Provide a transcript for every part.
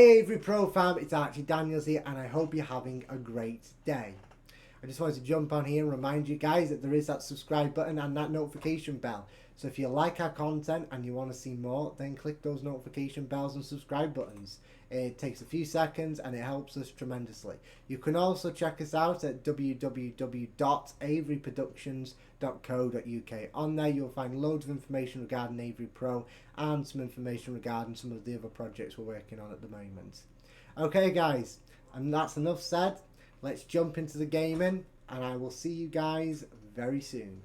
Hey Avery Pro fam, it's Archie Daniels here and I hope you're having a great day. I just wanted to jump on here and remind you guys that there is that subscribe button and that notification bell. So if you like our content and you want to see more, then click those notification bells and subscribe buttons. It takes a few seconds and it helps us tremendously. You can also check us out at www.averyproductions.co.uk. On there you'll find loads of information regarding Avery Pro and some information regarding some of the other projects we're working on at the moment. Okay guys, and that's enough said. Let's jump into the gaming and I will see you guys very soon.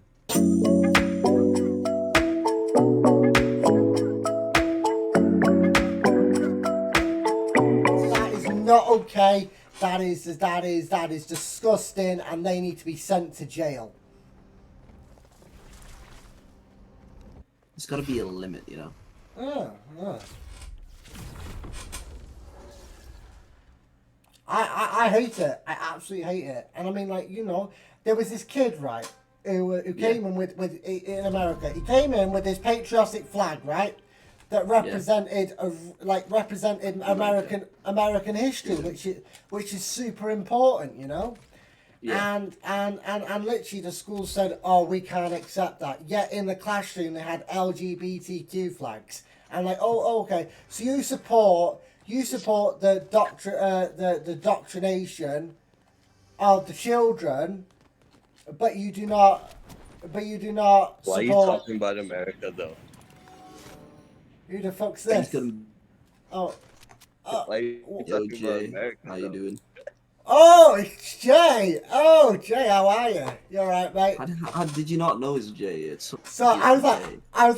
That is not okay. That is disgusting and they need to be sent to jail. There's got to be a limit, you know. I hate it. I absolutely hate it. And I mean, like, you know, there was this kid, right, who came in with in America. He came in with this patriotic flag, right, that represented represented American history, which is super important, you know. Yeah. And literally the school said, oh, we can't accept that. Yet in the classroom they had LGBTQ flags. And like, oh, okay, so you support the doctrination of the children, but you do not support. Why are you talking about America though? Who the fuck's this? Why are you talking about America? How you doing? Oh, it's Jay. Oh, Jay, how are you? You alright, mate? How did you not know it's Jay? It's so I thought I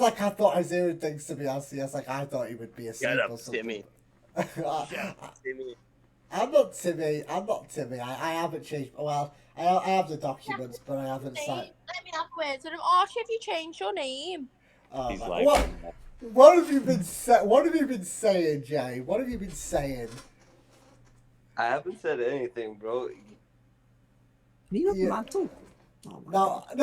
was hearing things, to be honest. Yes, like I thought he would be a Shut up, Timmy. Timmy. I'm not Timmy. I haven't changed. Well, I have the documents, but I haven't signed. Let me have words with him. Archie, have you changed your name? Oh, like, what have you been saying, Jay? What have you been saying? I haven't said anything, bro. You not mantle? No, I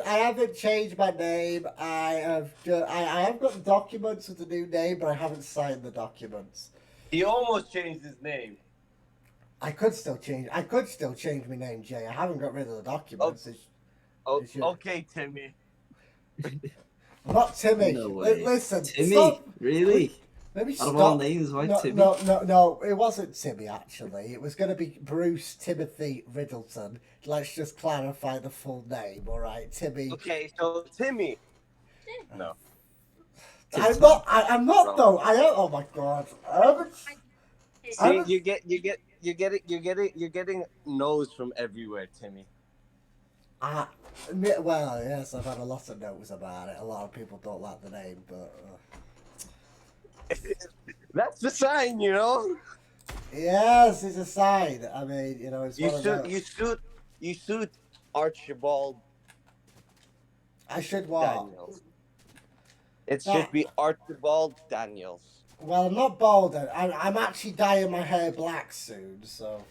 haven't changed my name. I have got the documents with the new name, but I haven't signed the documents. He almost changed his name. I could still change my name, Jay. I haven't got rid of the documents. Okay, Timmy. Not Timmy. No way. Listen, Timmy, stop. really? Maybe Out stop. of all names, why Timmy? No, it wasn't Timmy, actually. It was going to be Bruce Timothy Riddleton. Let's just clarify the full name, all right? Timmy. Okay, so Timmy. No. I'm not though. Oh my god. See, you're getting no's from everywhere, Timmy. Well, yes, I've had a lot of no's about it. A lot of people don't like the name, but... That's the sign, you know. Yes, it's a sign. I mean, you know, it's you suit Archibald. I should what? Daniels. It should be Archibald Daniels. Well, I'm not bald. I'm actually dyeing my hair black soon, so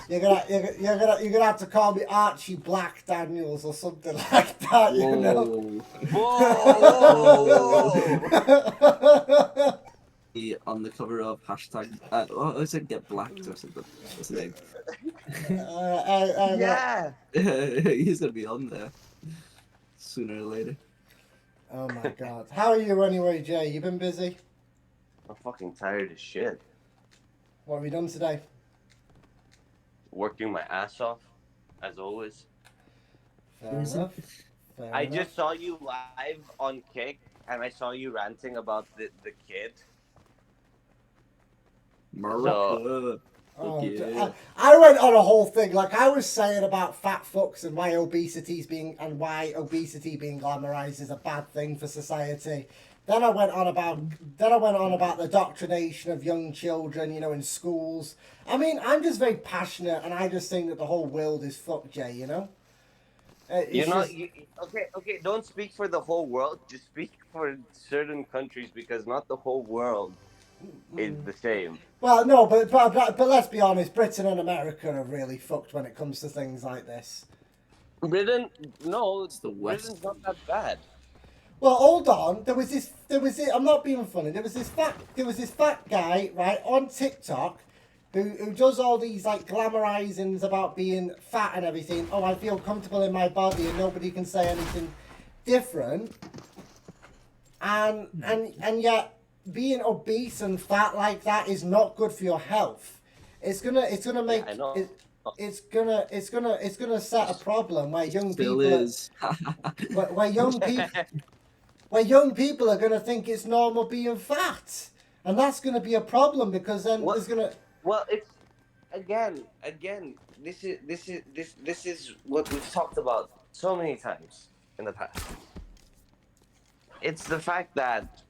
you're gonna have to call me Archie Black Daniels or something like that. Whoa. You know. Whoa. On the cover of hashtag, what was it? Get blacked or something. What's the name? Yeah. He's gonna be on there sooner or later. Oh my god. How are you anyway, Jay? You been busy? I'm fucking tired as shit. What have you done today? Working my ass off, as always. Fair enough. I just saw you live on Kick, and I saw you ranting about the kid. Morocco. Oh, I went on a whole thing, like I was saying about fat fucks and why obesity being glamorized is a bad thing for society. Then I went on about the doctrination of young children, you know, in schools. I mean, I'm just very passionate, and I just think that the whole world is fucked, Jay. You know. Okay. Don't speak for the whole world. Just speak for certain countries, because not the whole world is the same. Well, no, but let's be honest. Britain and America are really fucked when it comes to things like this. Britain, no, It's the West. Britain's not that bad. Well, hold on. There was this. I'm not being funny. There was this fat guy, right, on TikTok, who does all these like glamorizings about being fat and everything. Oh, I feel comfortable in my body, and nobody can say anything different. And yet, being obese and fat like that is not good for your health. It's gonna make I know. it's gonna set a problem where young Still people is. where young people are gonna think it's normal being fat, and that's gonna be a problem because then What? there's gonna Well, it's again. This is what we've talked about so many times in the past. It's the fact that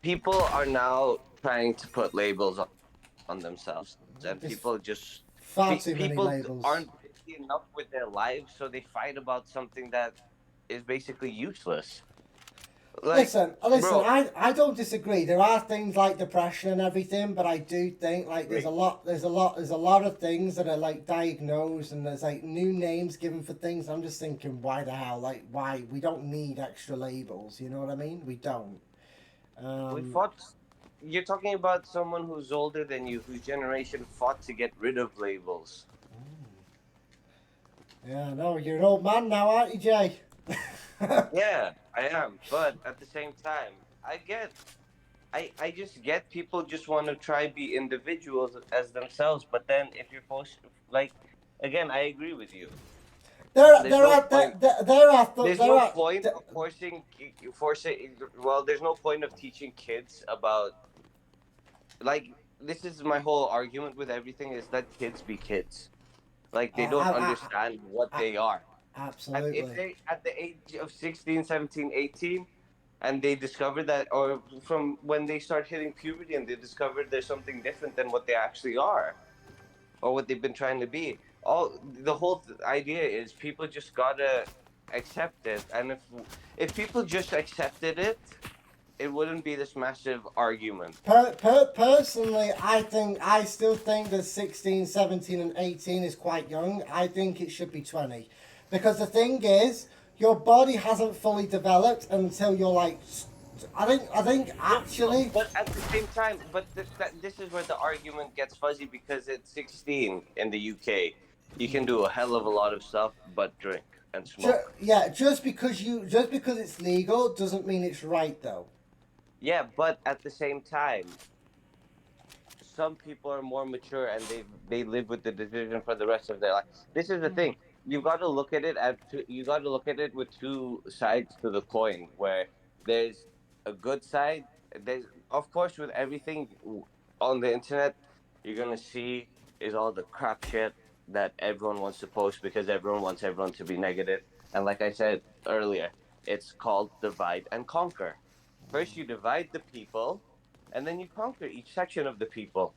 people are now trying to put labels on themselves, and It's people just far too many people labels. aren't busy enough with their lives, so they fight about something that is basically useless. Like, Listen, bro, I don't disagree. There are things like depression and everything, but I do think like there's a lot of things that are like diagnosed and there's like new names given for things. I'm just thinking, why the hell? Like, why? We don't need extra labels, you know what I mean? We don't. we fought. You're talking about someone who's older than you, whose generation fought to get rid of labels. Yeah, no, you're an old man now, aren't you, Jay? Yeah, I am, but at the same time, I just get people just want to try be individuals as themselves, but then if you're forced, like, again, I agree with you. There's no point of forcing. Well, there's no point of teaching kids about, like, this is my whole argument with everything is that kids be kids. Like, they don't understand what they are. Absolutely. If they at the age of 16, 17, 18, and they discover that, or from when they start hitting puberty and they discover there's something different than what they actually are or what they've been trying to be, the whole idea is people just gotta accept it. And if people just accepted it, it wouldn't be this massive argument. Personally, I still think that 16, 17 and 18 is quite young. I think it should be 20. Because the thing is, your body hasn't fully developed until you're like, I think actually. But at the same time, this is where the argument gets fuzzy because at 16 in the UK, you can do a hell of a lot of stuff but drink and smoke. Just because it's legal doesn't mean it's right though. Yeah, but at the same time, some people are more mature and they live with the decision for the rest of their life. This is the thing. You got to look at it with two sides to the coin. Where there's a good side. There's, of course, with everything on the internet, you're gonna see is all the crap shit that everyone wants to post because everyone wants everyone to be negative. And like I said earlier, it's called divide and conquer. First, you divide the people, and then you conquer each section of the people.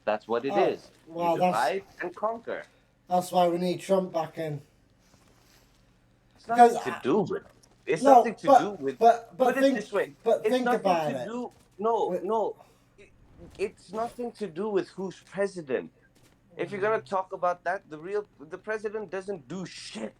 That's what it is. Well, you divide and conquer. That's why we need Trump back in. It's nothing to do with. It's nothing to do with. But put think, it this way. But it's think nothing about to it. do. No. It's nothing to do with who's president. If you're gonna talk about that, the president doesn't do shit.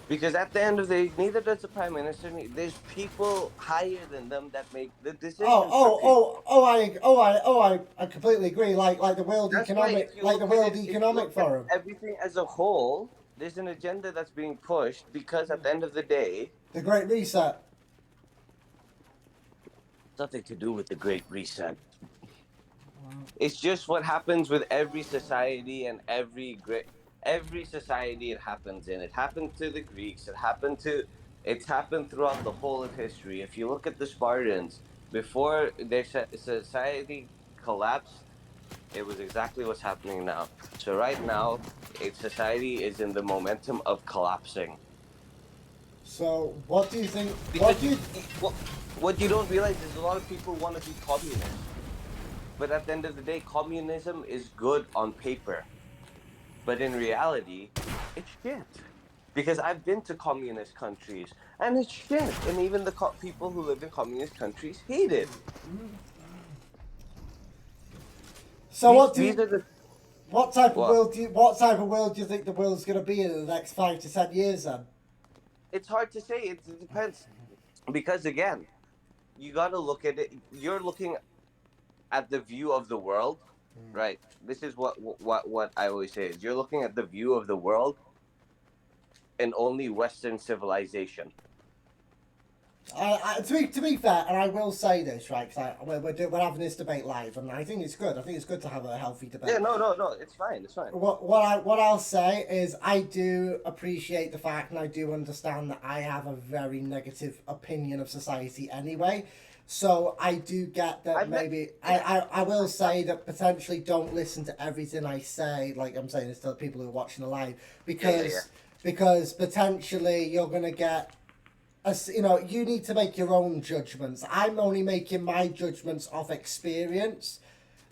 Because at the end of the day, neither does the prime minister. There's people higher than them that make the decisions. I completely agree. Like the World Economic Forum. Everything as a whole, there's an agenda that's being pushed because at the end of the day, the Great Reset. It's nothing to do with the Great Reset. It's just what happens with every society and every society it happens in. It happened to the Greeks. It's happened throughout the whole of history. If you look at the Spartans, before their society collapsed, it was exactly what's happening now. So right now, society is in the momentum of collapsing. So what do you think? What you don't realize is a lot of people want to be communist. But at the end of the day, communism is good on paper. But in reality, it's shit. Because I've been to communist countries, and it's shit. And even the people who live in communist countries hate it. So what type of world do you think the world's going to be in the next 5 to 10 years then? It's hard to say. It depends, because again, you got to look at it. You're looking at the view of the world, right? This is what I always say is you're looking at the view of the world in only Western civilization. To be fair, and I will say this, right? Because we're having this debate live, and I think it's good. I think it's good to have a healthy debate. Yeah, no, it's fine. It's fine. What I'll say is I do appreciate the fact, and I do understand that I have a very negative opinion of society anyway. So I do get that I will say that potentially don't listen to everything I say. Like I'm saying this to the people who are watching the live, because potentially you're gonna get. You need to make your own judgments. I'm only making my judgments off experience.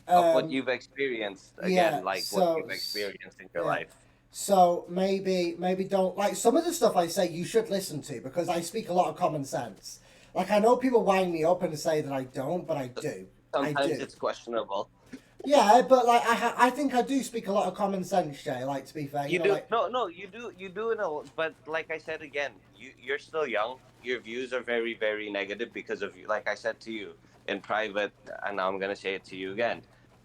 Of what you've experienced, what you've experienced in your life. So maybe don't, like, some of the stuff I say you should listen to, because I speak a lot of common sense. Like, I know people wind me up and say that I don't, but I do. Sometimes it's questionable. Yeah, but like I think I do speak a lot of common sense, Jay. Like, to be fair, you do. Like... you do. But like I said again, you're still young. Your views are very, very negative because of you. Like I said to you in private, and now I'm gonna say it to you again.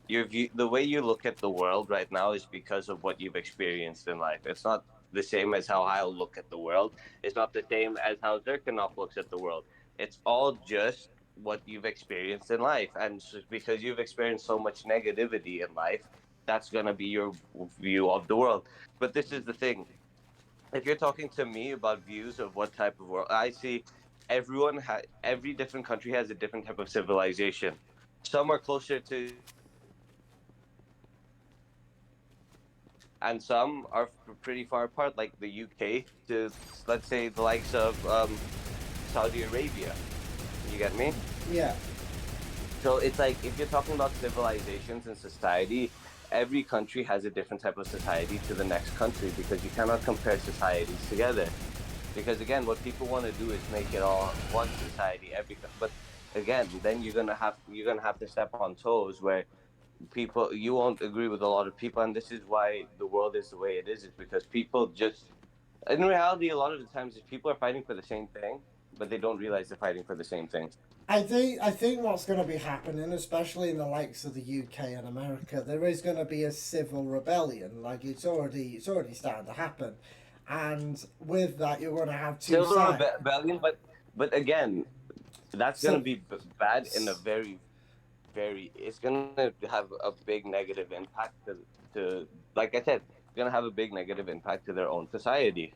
Your view, the way you look at the world right now, is because of what you've experienced in life. It's not the same as how I'll look at the world. It's not the same as how Zhirkinov looks at the world. It's all just what you've experienced in life, and because you've experienced so much negativity in life, that's going to be your view of the world. But this is the thing, if you're talking to me about views of what type of world I see, every different country has a different type of civilization. Some are closer to, and some are pretty far apart, like the UK to, let's say, the likes of Saudi Arabia. You get me? Yeah. So it's like, if you're talking about civilizations and society, every country has a different type of society to the next country, because you cannot compare societies together. Because again, what people want to do is make it all one society. But again, then you're gonna have to step on toes where you won't agree with a lot of people, and this is why the world is the way it is. It's because people just, in reality, a lot of the times, people are fighting for the same thing, but they don't realize they're fighting for the same thing. I think what's going to be happening, especially in the likes of the UK and America, there is going to be a civil rebellion. Like, it's already starting to happen, and with that, you're going to have two civil sides. Rebellion, but again, that's going to be bad in a very, very. It's going to have a big negative impact to like I said, it's going to have a big negative impact to their own society.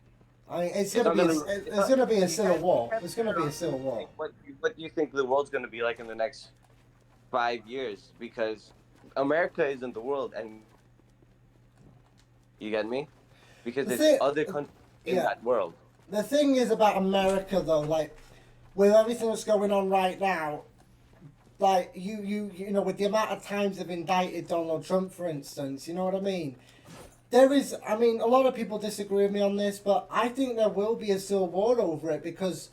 I mean, it's going to be a civil war. There's going to be a civil war. What do you think the world's going to be like in the next 5 years? Because America isn't the world, and you get me? Because there's other countries in that world. The thing is about America, though, like, with everything that's going on right now, like, you know, with the amount of times they've indicted Donald Trump, for instance, you know what I mean? There is, I mean, a lot of people disagree with me on this, but I think there will be a civil war over it, because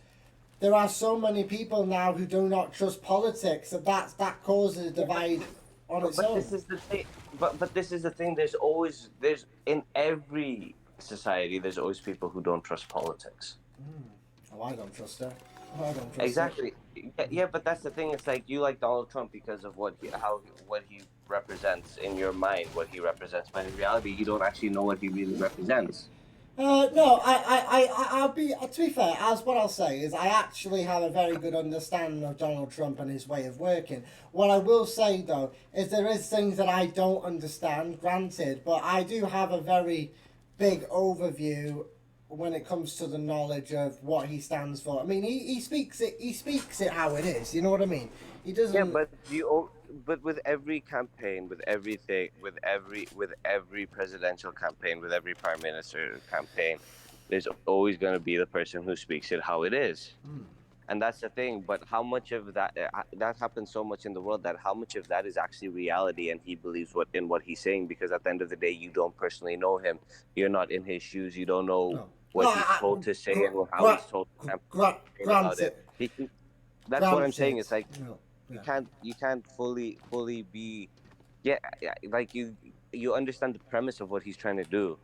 there are so many people now who do not trust politics that causes a divide on its own. This is the thing. But this is the thing. There's in every society, there's always people who don't trust politics. Oh, I don't trust her. I don't trust exactly. Her. Yeah, but that's the thing. It's like, you like Donald Trump because of what he represents in your mind, what he represents, but in reality, you don't actually know what he really represents. No, I'll be, to be fair, as what I'll say is I actually have a very good understanding of Donald Trump and his way of working. What I will say, though, is there is things that I don't understand, granted, but I do have a very big overview when it comes to the knowledge of what he stands for. I mean, he speaks it how it is, you know what I mean? He doesn't... Yeah, but with every campaign, with every presidential campaign, with every prime minister campaign, there's always going to be the person who speaks it how it is. And that's the thing. But how much of that happens so much in the world, that how much of that is actually reality, and he believes in what he's saying? Because at the end of the day, you don't personally know him. You're not in his shoes. You don't know what he's told to say and how he's told to about it. That's what I'm saying. It's like, you can't fully be, like, you understand the premise of what he's trying to do,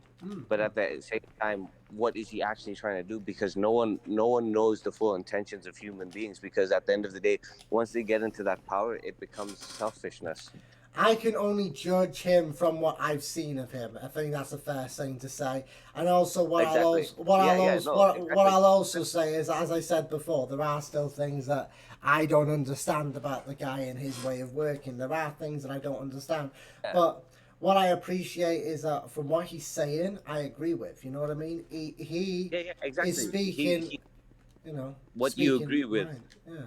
but at the same time, what is he actually trying to do? Because no one knows the full intentions of human beings. Because at the end of the day, once they get into that power, it becomes selfishness. I can only judge him from what I've seen of him. I think that's a fair thing to say. And also, what Exactly. what I'll also say is, as I said before, there are still things that I don't understand about the guy and his way of working. There are things that I don't understand, but what I appreciate is that from what he's saying, I agree with. You know what I mean? He Exactly. is speaking. You know what you speaking agree with. mind. Yeah.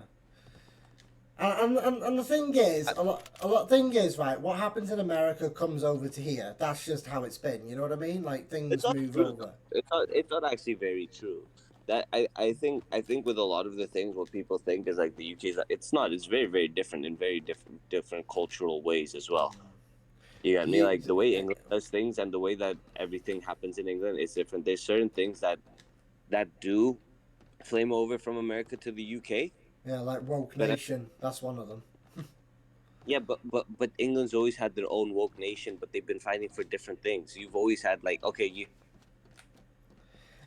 And the thing is, thing is, right, what happens in America comes over to here. That's just how it's been. You know what I mean? Like, things It's not move true. over. It's not actually very true. That I think with a lot of the things, what people think is like the UK is. It's not. It's very very different in very different cultural ways as well. You get me? Like the way England does things and the way that everything happens in England is different. There's certain things that do flame over from America to the UK. Yeah, like woke nation. That's one of them. Yeah, but England's always had their own woke nation, but they've been fighting for different things. You've always had like, okay, you.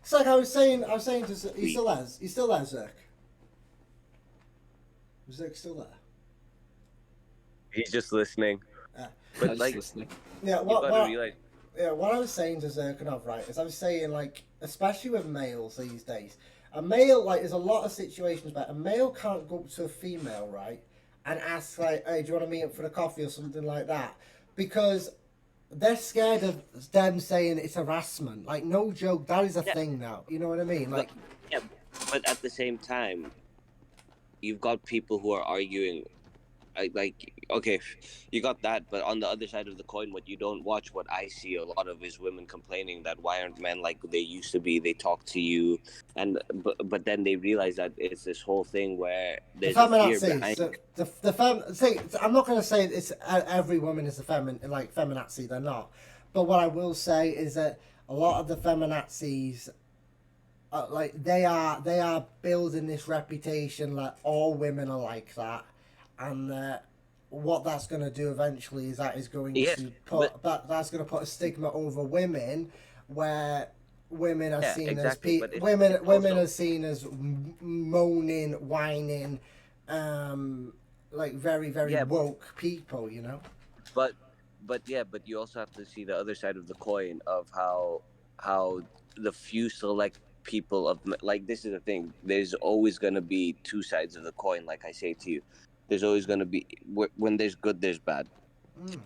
It's like I was saying to he still there, Zirk. Is Zirk still there? He's just listening. But like, listening. Yeah, what what I was saying to Zhirkinov, right, is I was saying, like, especially with males these days, a male, like, there's a lot of situations where a male can't go up to a female, right, and ask, like, hey, do you want to meet up for a coffee or something like that? Because they're scared of them saying it's harassment. Like, no joke, that is a thing now. You know what I mean? Like, but at the same time, you've got people who are arguing. Like, okay, you got that, but on the other side of the coin, what you don't watch, what I see a lot of is women complaining that why aren't men like they used to be? They talk to you, and but then they realize that it's this whole thing where there's a fear behind. See, I'm not going to say it's every woman is a feminazi. They're not, but what I will say is that a lot of the feminazis, like they are building this reputation like all women are like that. And what that's going to do eventually is that is going to put that's going to put a stigma over women, where women are seen as women are seen as moaning, whining, like very very woke people, you know. But you also have to see the other side of the coin of how the few select people of, like, this is the thing. There's always going to be two sides of the coin, like I say to you. There's always going to be, when there's good, there's bad.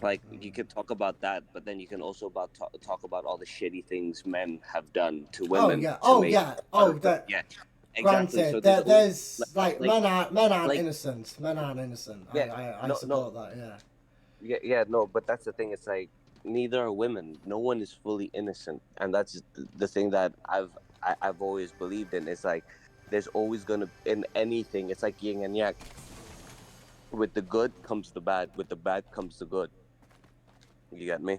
Like, you can talk about that, but then you can also talk about all the shitty things men have done to women. Exactly. Granted, So there's men aren't innocent. Men aren't innocent. I support that. Yeah, no, but that's the thing. It's like, neither are women. No one is fully innocent, and that's the thing that I've always believed in. It's like, there's always gonna, in anything, it's like yin and yang. With the good comes the bad. With the bad comes the good. You get me?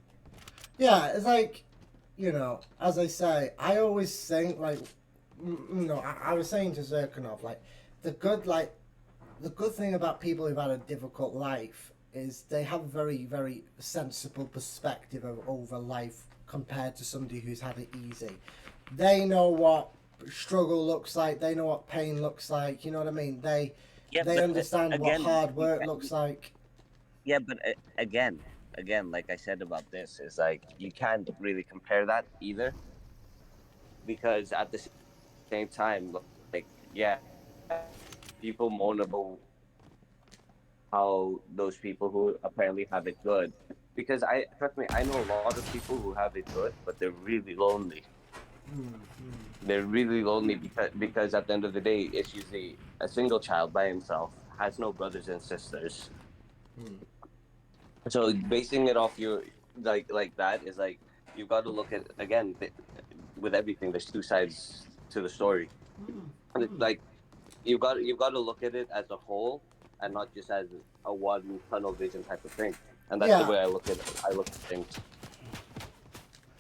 Yeah, it's like, you know, as I say, I always think, like, you know, I was saying to Zhirkinov, like, the good thing about people who've had a difficult life is they have a very, very sensible perspective over life compared to somebody who's had it easy. They know what struggle looks like. They know what pain looks like. You know what I mean? They understand what hard work looks like. Yeah, but again, like I said about this, is like, you can't really compare that either, because at the same time, like, yeah, people moan about how those people who apparently have it good, because trust me, I know a lot of people who have it good, but they're really lonely. They're really lonely because at the end of the day, it's usually a single child by himself, has no brothers and sisters. So basing it off your like that is like, you've got to look at, again, with everything, there's two sides to the story. Like, you've got to look at it as a whole and not just as a one tunnel vision type of thing. And that's the way I look at things.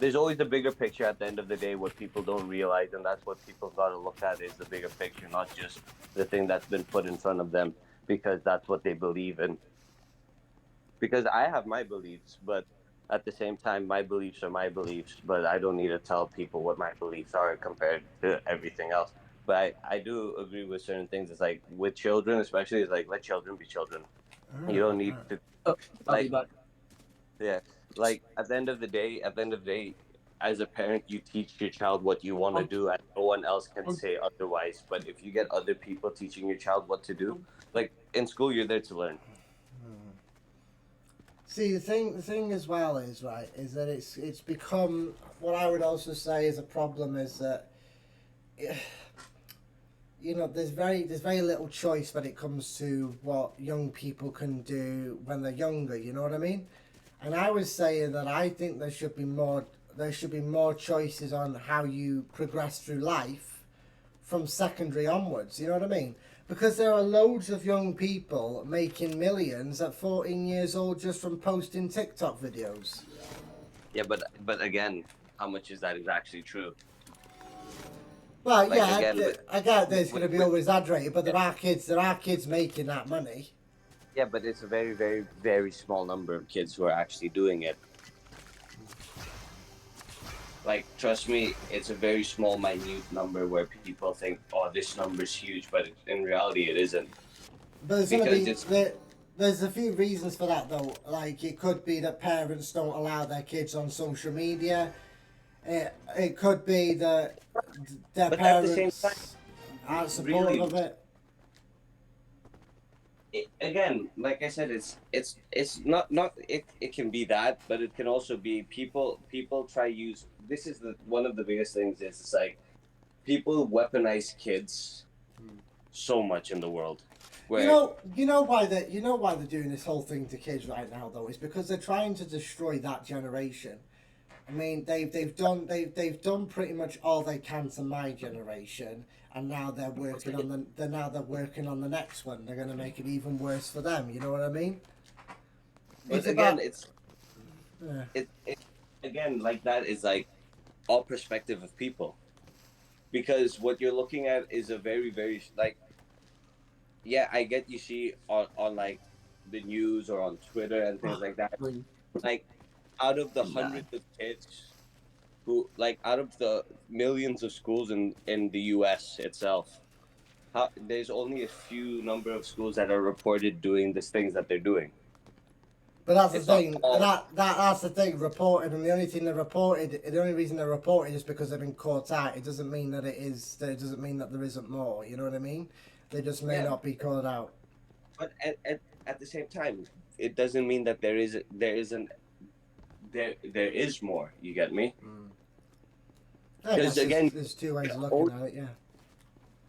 There's always the bigger picture at the end of the day, what people don't realize, and that's what people got to look at, is the bigger picture, not just the thing that's been put in front of them because that's what they believe in. Because I have my beliefs, but at the same time, my beliefs are my beliefs, but I don't need to tell people what my beliefs are compared to everything else. But I do agree with certain things. It's like with children, especially, it's like let children be children. You don't need to Oh, I'll be like back. yeah, like at the end of the day, as a parent, you teach your child what you want to do, and no one else can say otherwise. But if you get other people teaching your child what to do, like in school, you're there to learn. See, the thing as well is right is that it's become what I would also say is a problem is that you know there's very little choice when it comes to what young people can do when they're younger. You know what I mean? And I was saying that I think there should be more choices on how you progress through life from secondary onwards. You know what I mean? Because there are loads of young people making millions at 14 years old just from posting TikTok videos. Yeah, but again, how much is that is actually true? Well, Like, yeah, again, I get that it's going to be with- over exaggerated, but there are kids making that money. Yeah, but it's a very, very, very small number of kids who are actually doing it. Like, trust me, it's a very small, minute number where people think, "Oh, this number's huge," but in reality, it isn't. But there's going to Because be it's there's a few reasons for that though. Like it could be that parents don't allow their kids on social media. It could be that their But at the same parents time, aren't supportive really- of it. again, like I said, it's not it can be that, but it can also be people try use. This is the one of the biggest things is it's like people weaponize kids so much in the world. Where You know why they're doing this whole thing to kids right now though is because they're trying to destroy that generation. I mean, they've done pretty much all they can to my generation, and now they're working on the next one. They're going to make it even worse for them. You know what I mean? but It's again, about- it's Yeah. it again like that is like all perspective of people, because what you're looking at is a very very like yeah, I get you see on like the news or on Twitter and things like that. Like out of the hundreds of kids who like out of the millions of schools in the US itself, there's only a few number of schools that are reported doing these things that they're doing. But that's the It's not thing. all- That's the thing. Reported, and the only reason they're reported is because they've been caught out. It doesn't mean that it is. It doesn't mean that there isn't more. You know what I mean? They just may Yeah. not be caught out. But at the same time, it doesn't mean that there is more. You get me? I guess again- there's two ways of looking at it. Yeah.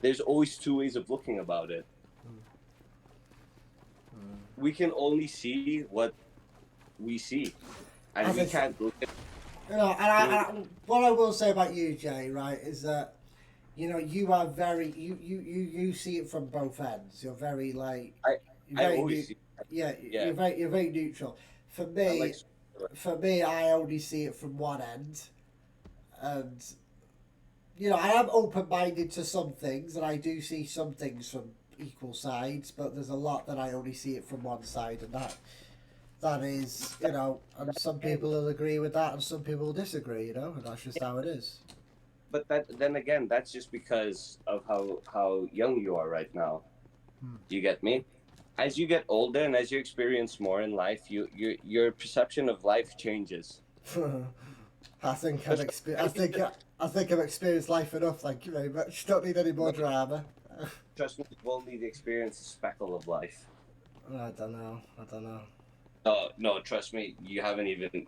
There's always two ways of looking about it. We can only see what we see, and I we think- can't look at. You know, what I will say about you, Jay, right, is that you know you are very you see it from both ends. You're very like I very always see. yeah, Yeah. you're very neutral. For me, I only see it from one end, and you know I am open minded to some things, and I do see some things from equal sides, but there's a lot that I only see it from one side, and that is, you know, and some people will agree with that, and some people will disagree, you know, and that's just how it is. But then again, that's just because of how young you are right now. You get me? As you get older and as you experience more in life, your perception of life changes. I think I've experienced life enough. Thank you very much. Don't need any more drama. Trust me, you've only experienced a speckle of life. I don't know. No, trust me, you haven't even.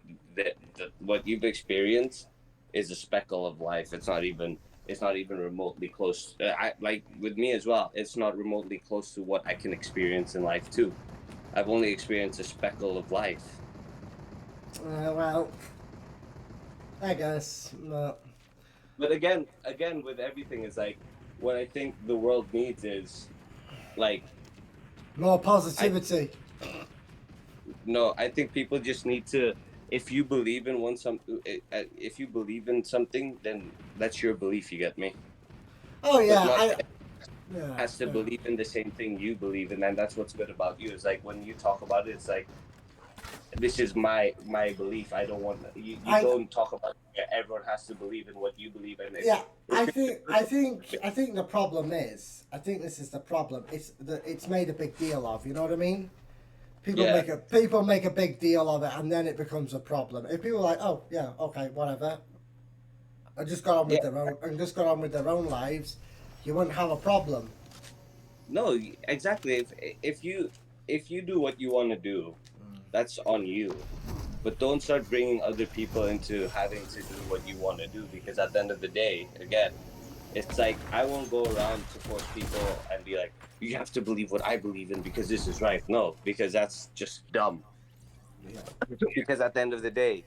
What you've experienced is a speckle of life. It's not even remotely close. Like with me as well. It's not remotely close to what I can experience in life too. I've only experienced a speckle of life. Well, I guess. No. But again, with everything, it's like what I think the world needs is like More positivity. no. I think people just need to. If you believe in if you believe in something, then that's your belief. You get me? Oh yeah, not- yeah, Has to yeah. believe in the same thing you believe in, and that's what's good about you. It's like when you talk about it, it's like this is my belief. I don't want you don't talk about everyone has to believe in what you believe in. Yeah, I think the problem is, I think this is the problem. It's made a big deal of. You know what I mean? People make a big deal of it, and then it becomes a problem. If people are like, oh yeah, okay, whatever, and just got on with their own lives, you wouldn't have a problem. No, exactly. If you do what you want to do, that's on you. But don't start bringing other people into having to do what you want to do, because at the end of the day, again, it's like I won't go around to force people and be like, you have to believe what I believe in because this is right. No, because that's just dumb. Yeah. Because at the end of the day,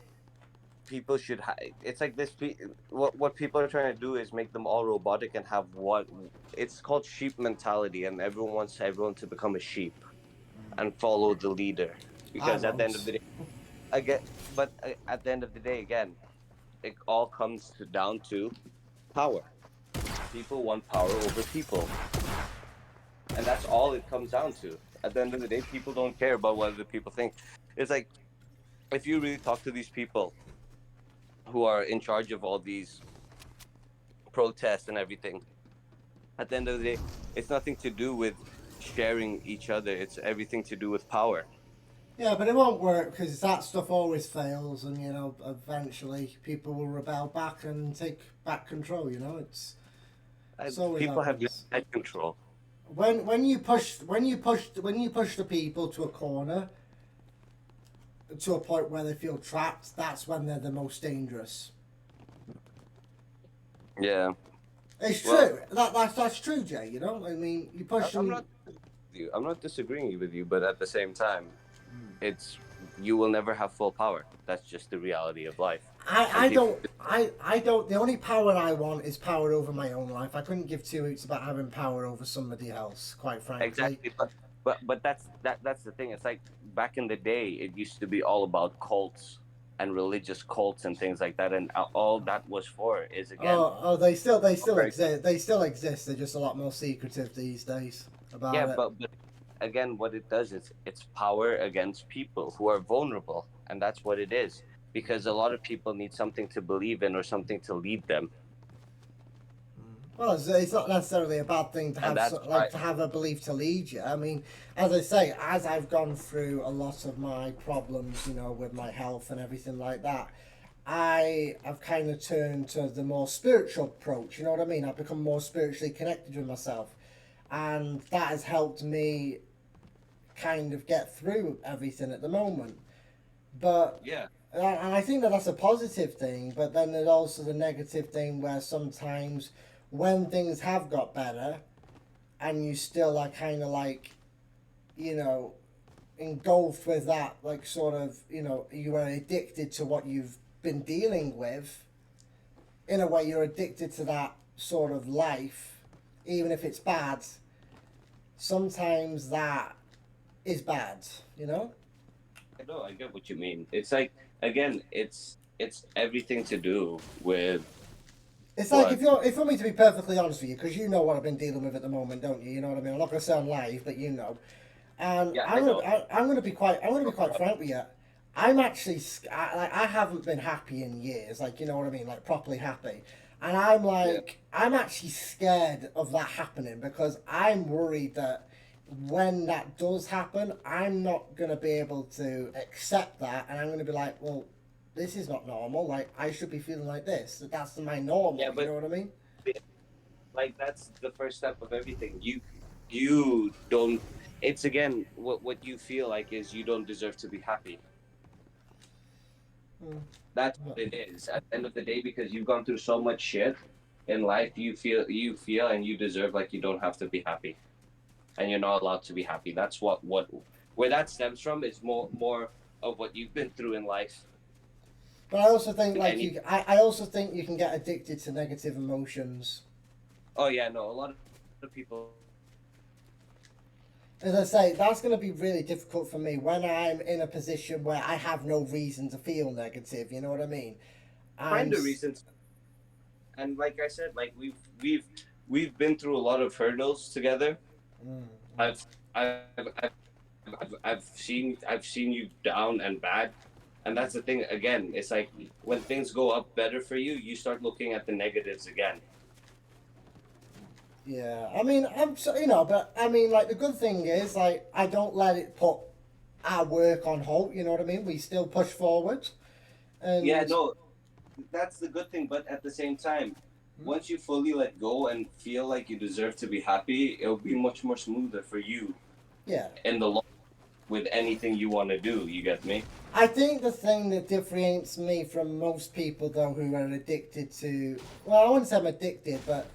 people should it's like this what people are trying to do is make them all robotic and have what it's called sheep mentality, and everyone wants everyone to become a sheep and follow the leader, because at the end of the day at the end of the day, again, it all comes down to power. People want power over people, and that's all it comes down to. At the end of the day, people don't care about what other people think. It's like, if you really talk to these people who are in charge of all these protests and everything, at the end of the day, it's nothing to do with sharing each other. It's everything to do with power. Yeah, but it won't work because that stuff always fails, and you know, eventually people will rebel back and take back control. You know, it's People have had control. When you push the people to a corner, to a point where they feel trapped, that's when they're the most dangerous. Yeah, it's true. That's true, Jay. You know, I mean, you push them. I'm not disagreeing with you, but at the same time, you will never have full power. That's just the reality of life. I don't. The only power I want is power over my own life. I couldn't give two hoots about having power over somebody else, quite frankly. Exactly, but that's the thing. It's like back in the day, it used to be all about cults and religious cults and things like that, and all that was for is again. Oh, they still exist. They still exist. They're just a lot more secretive these days about it. But again, what it does is it's power against people who are vulnerable, and that's what it is. Because a lot of people need something to believe in or something to lead them. Well, it's not necessarily a bad thing to have, to have a belief to lead you. I mean, as I say, as I've gone through a lot of my problems, you know, with my health and everything like that, I have kind of turned to the more spiritual approach. You know what I mean? I've become more spiritually connected with myself, and that has helped me kind of get through everything at the moment. But yeah. And I think that's a positive thing, but then there's also the negative thing where sometimes when things have got better and you still are kind of like, you know, engulfed with that, like sort of, you know, you are addicted to what you've been dealing with. In a way, you're addicted to that sort of life, even if it's bad. Sometimes that is bad, you know? I know, I get what you mean. It's like, again, it's everything to do with. It's like if you want me to be perfectly honest with you, because you know what I've been dealing with at the moment, don't you? You know what I mean. I'm not going to say on live, but you know. And yeah, I'm going to be quite frank with you. I'm actually I haven't been happy in years, like you know what I mean, like properly happy. And I'm like I'm actually scared of that happening because I'm worried that when that does happen, I'm not going to be able to accept that, and I'm going to be like, well, this is not normal. Like, I should be feeling like this. That's my normal, you know what I mean? Like, that's the first step of everything. You don't, it's again, what you feel like is you don't deserve to be happy. That's what it is at the end of the day, because you've gone through so much shit in life, you feel and you deserve like you don't have to be happy. And you're not allowed to be happy. That's where that stems from is more of what you've been through in life. But I also think I also think you can get addicted to negative emotions. Oh yeah, no, a lot of people. As I say, that's going to be really difficult for me when I'm in a position where I have no reason to feel negative. You know what I mean? Find the reasons. And like I said, like we've been through a lot of hurdles together. I've I've seen you down and bad, and that's the thing. Again, it's like when things go up better for you, you start looking at the negatives again. Yeah, I mean, I'm so, but I mean, like the good thing is, like, I don't let it put our work on hold. You know what I mean? We still push forward. And Yeah, no, that's the good thing. But at the same time, once you fully let go and feel like you deserve to be happy, it'll be much more smoother for you yeah, in the long with anything you want to do. You get me? I think the thing that differentiates me from most people, though, who are addicted to, well, I wouldn't say I'm addicted, but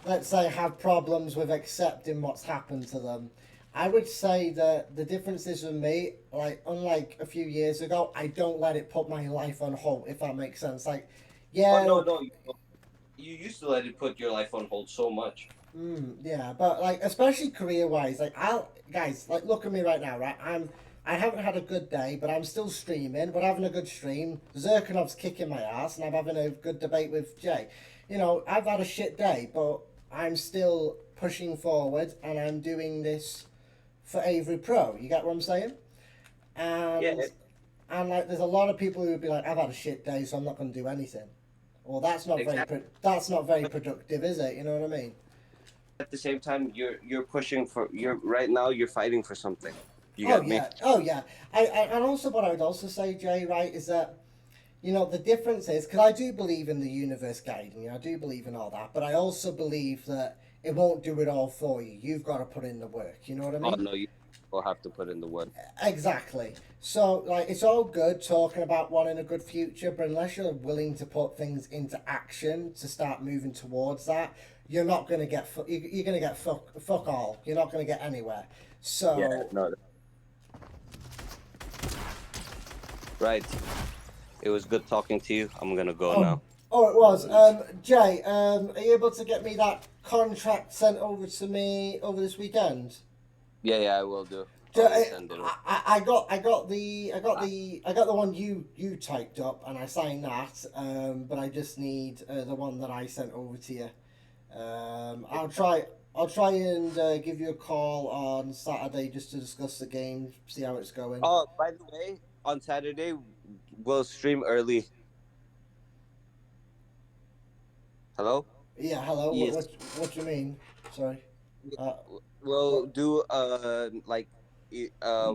let's say have problems with accepting what's happened to them. I would say that the difference is with me, like, unlike a few years ago, I don't let it put my life on hold, if that makes sense. Like, yeah. Oh no, you used to let it put your life on hold so much. Yeah, but like especially career wise, like guys, like look at me right now, right? I haven't had a good day, but I'm still streaming. We're having a good stream. Zhirkinov's kicking my ass, and I'm having a good debate with Jay. I've had a shit day, but I'm still pushing forward, and I'm doing this for Avery Pro. You get what I'm saying? And Yeah. and like, there's a lot of people who would be like, I've had a shit day, so I'm not going to do anything. Well, that's not Exactly. that's not very productive, is it? You know what I mean? At the same time, you're pushing for right now. You're fighting for something. You Oh get me? yeah, oh yeah. And also what I would also say, Jay, right, is that the difference is because I do believe in the universe guiding you. I do believe in all that, but I also believe that it won't do it all for you. You've got to put in the work. You know what I mean? Oh no, you will have to put in the work. Exactly. So, like, it's all good talking about wanting a good future, but unless you're willing to put things into action to start moving towards that, you're not going to get, you're going to get fuck all. You're not going to get anywhere. So, Yeah, no. Right. It was good talking to you. I'm gonna go now. Oh, it was. Jay, are you able to get me that contract sent over to me over this weekend? Yeah, I will do. Send it over. I got the one you typed up and I signed that. But I just need the one that I sent over to you. I'll try and give you a call on Saturday just to discuss the game, see how it's going. Oh, by the way, on Saturday we'll stream early. Hello? Yeah, hello. Yes. What do you mean? Sorry. We'll do like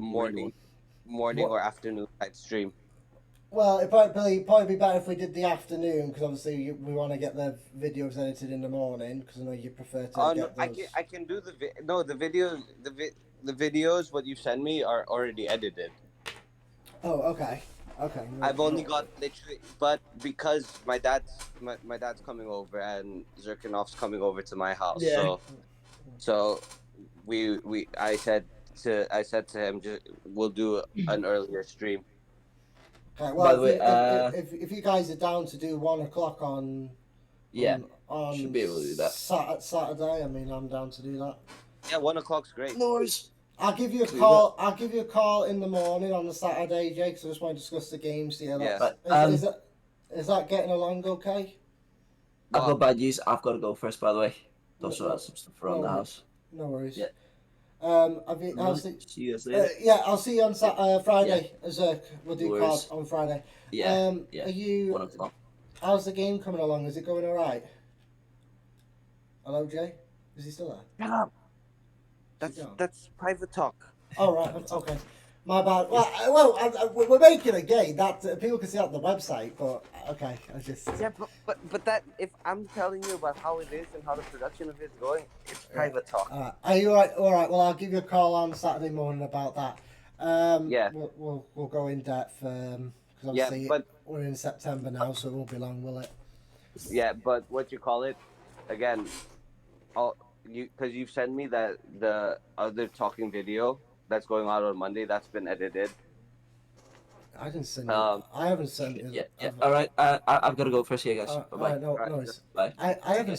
morning What? or afternoon night stream. Well, it'd probably be better if we did the afternoon because obviously we want to get the videos edited in the morning because I know you prefer to Oh get no, those. I can do the videos. The videos what you send me are already edited. Oh, okay. Okay. I've only got literally, but because my dad's coming over and Zhirkinov's coming over to my house, Yeah. so I said to him, we'll do an earlier stream. Okay, By well, the way, if you guys are down to do 1 o'clock on should be able to do that. Saturday, I mean, I'm down to do that. Yeah, 1 o'clock's great. No worries. I'll give you a call. I'll give you a call in the morning on the Saturday, Jake. Because I just want to discuss the games. Yeah, is that getting along okay? I've got bad news. I've got to go first, by the way. Don't sort out some stuff around the house. No worries. Yeah. I'll see you guys later. yeah, I'll see you on Friday. Zerk, we'll do No cards on Friday. Yeah. Are you? 1 o'clock. How's the game coming along? Is it going all right? Hello, Jay. Is he still there? Shut up. That's private talk. Oh, right. Okay. My bad. Well, we're making a game that people can see on the website, but okay, I just. Yeah, but that if I'm telling you about how it is and how the production of it's going, it's private talk. Are you all right? All right. Well, I'll give you a call on Saturday morning about that. Yeah. We'll go in depth because obviously we're in September now, so it won't be long, will it? Yeah, but what you call it? Again, because you've sent me the other talking video that's going out on Monday. That's been edited. I didn't send you. I haven't sent you. Yeah. All right. I've got to go first here, guys. All Bye. right, no worries. Bye. I haven't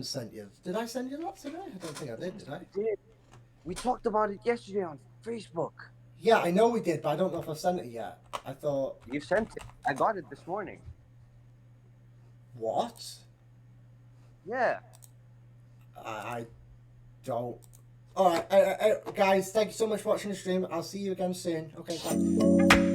sent you. Did I send you that today? I don't think I did I? We talked about it yesterday on Facebook. Yeah, I know we did, but I don't know if I've sent it yet. I thought. You sent it. I got it this morning. What? Yeah. I don't. All right, guys. Thank you so much for watching the stream. I'll see you again soon. Okay, bye.